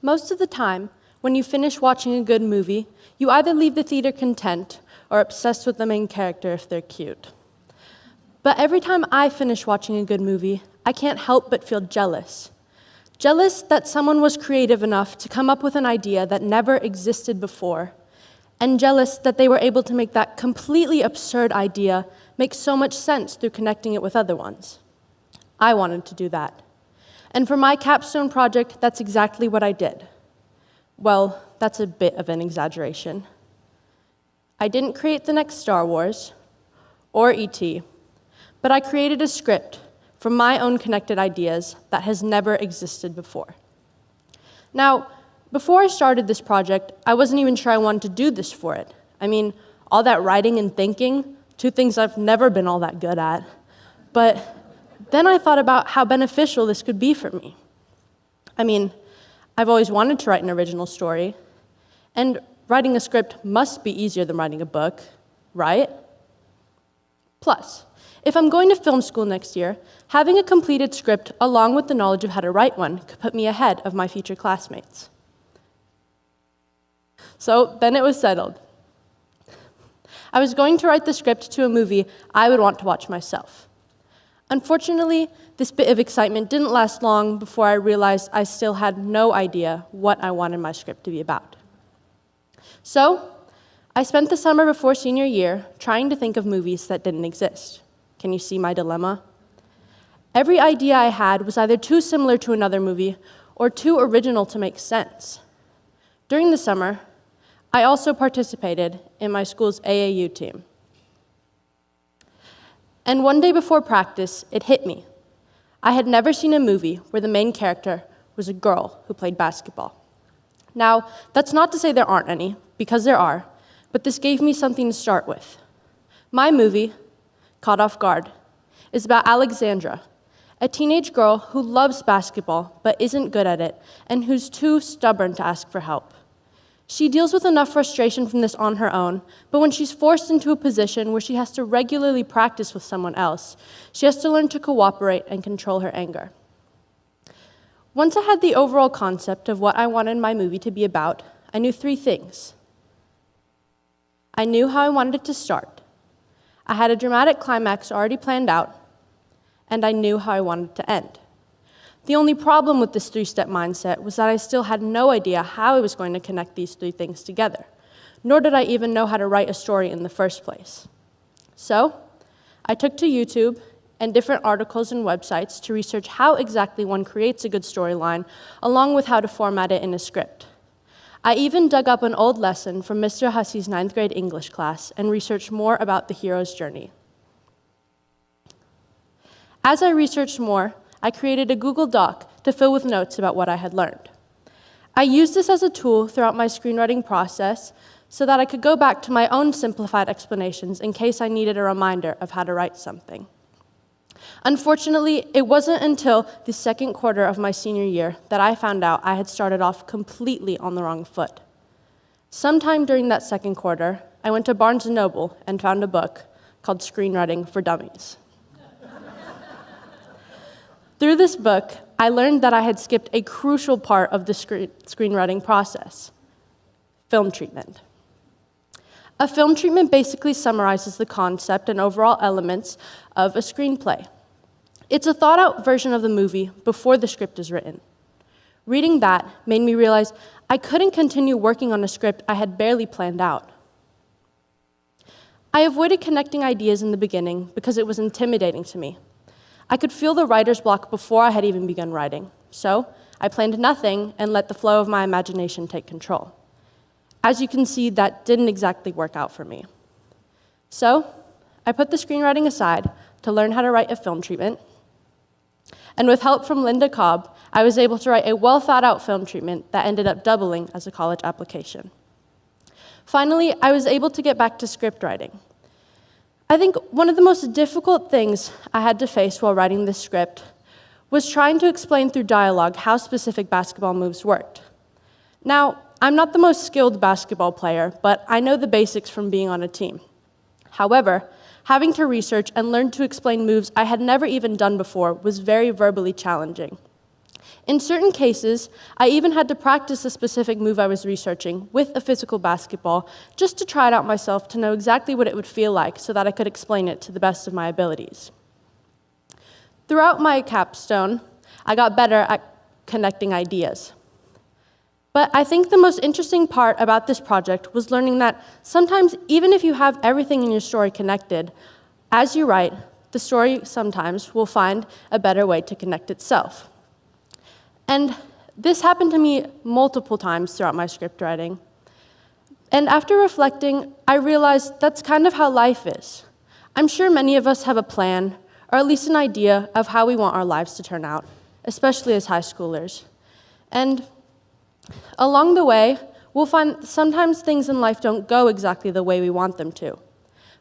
Most of the time, when you finish watching a good movie, you either leave the theater content or obsessed with the main character if they're cute. But every time I finish watching a good movie, I can't help but feel jealous. Jealous that someone was creative enough to come up with an idea that never existed before, and jealous that they were able to make that completely absurd idea make so much sense through connecting it with other ones. I wanted to do that. And for my capstone project, that's exactly what I did. Well, that's a bit of an exaggeration. I didn't create the next Star Wars or E.T., but I created a script from my own connected ideas that has never existed before. Now, before I started this project, I wasn't even sure I wanted to do this for it. I mean, all that writing and thinking, two things I've never been all that good at. But then I thought about how beneficial this could be for me. I mean, I've always wanted to write an original story, and writing a script must be easier than writing a book, right? Plus, if I'm going to film school next year, having a completed script along with the knowledge of how to write one could put me ahead of my future classmates. So then it was settled. I was going to write the script to a movie I would want to watch myself. Unfortunately, this bit of excitement didn't last long before I realized I still had no idea what I wanted my script to be about. So, I spent the summer before senior year trying to think of movies that didn't exist. Can you see my dilemma? Every idea I had was either too similar to another movie or too original to make sense. During the summer, I also participated in my school's AAU team. And one day before practice, it hit me. I had never seen a movie where the main character was a girl who played basketball. Now, that's not to say there aren't any, because there are, but this gave me something to start with. My movie, Caught Off Guard, is about Alexandra, a teenage girl who loves basketball but isn't good at it and who's too stubborn to ask for help. She deals with enough frustration from this on her own, but when she's forced into a position where she has to regularly practice with someone else, she has to learn to cooperate and control her anger. Once I had the overall concept of what I wanted my movie to be about, I knew three things. I knew how I wanted it to start. I had a dramatic climax already planned out, and I knew how I wanted it to end. The only problem with this three-step mindset was that I still had no idea how I was going to connect these three things together, nor did I even know how to write a story in the first place. So, I took to YouTube and different articles and websites to research how exactly one creates a good storyline, along with how to format it in a script. I even dug up an old lesson from Mr. Hussey's 9th grade English class and researched more about the hero's journey. As I researched more, I created a Google Doc to fill with notes about what I had learned. I used this as a tool throughout my screenwriting process so that I could go back to my own simplified explanations in case I needed a reminder of how to write something. Unfortunately, it wasn't until the second quarter of my senior year that I found out I had started off completely on the wrong foot. Sometime during that second quarter, I went to Barnes & Noble and found a book called Screenwriting for Dummies. Through this book, I learned that I had skipped a crucial part of the screenwriting process: film treatment. A film treatment basically summarizes the concept and overall elements of a screenplay. It's a thought-out version of the movie before the script is written. Reading that made me realize I couldn't continue working on a script I had barely planned out. I avoided connecting ideas in the beginning because it was intimidating to me. I could feel the writer's block before I had even begun writing, so I planned nothing and let the flow of my imagination take control. As you can see, that didn't exactly work out for me. So I put the screenwriting aside to learn how to write a film treatment, and with help from Linda Cobb, I was able to write a well-thought-out film treatment that ended up doubling as a college application. Finally, I was able to get back to script writing. I think one of the most difficult things I had to face while writing this script was trying to explain through dialogue how specific basketball moves worked. Now, I'm not the most skilled basketball player, but I know the basics from being on a team. However, having to research and learn to explain moves I had never even done before was very verbally challenging. In certain cases, I even had to practice a specific move I was researching with a physical basketball just to try it out myself to know exactly what it would feel like so that I could explain it to the best of my abilities. Throughout my capstone, I got better at connecting ideas. But I think the most interesting part about this project was learning that sometimes, even if you have everything in your story connected, as you write, the story sometimes will find a better way to connect itself. And this happened to me multiple times throughout my script writing. And after reflecting, I realized that's kind of how life is. I'm sure many of us have a plan, or at least an idea of how we want our lives to turn out, especially as high schoolers. And along the way, we'll find sometimes things in life don't go exactly the way we want them to.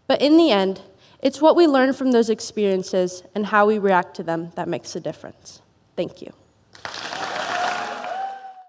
But in the end, it's what we learn from those experiences and how we react to them that makes a difference. Thank you.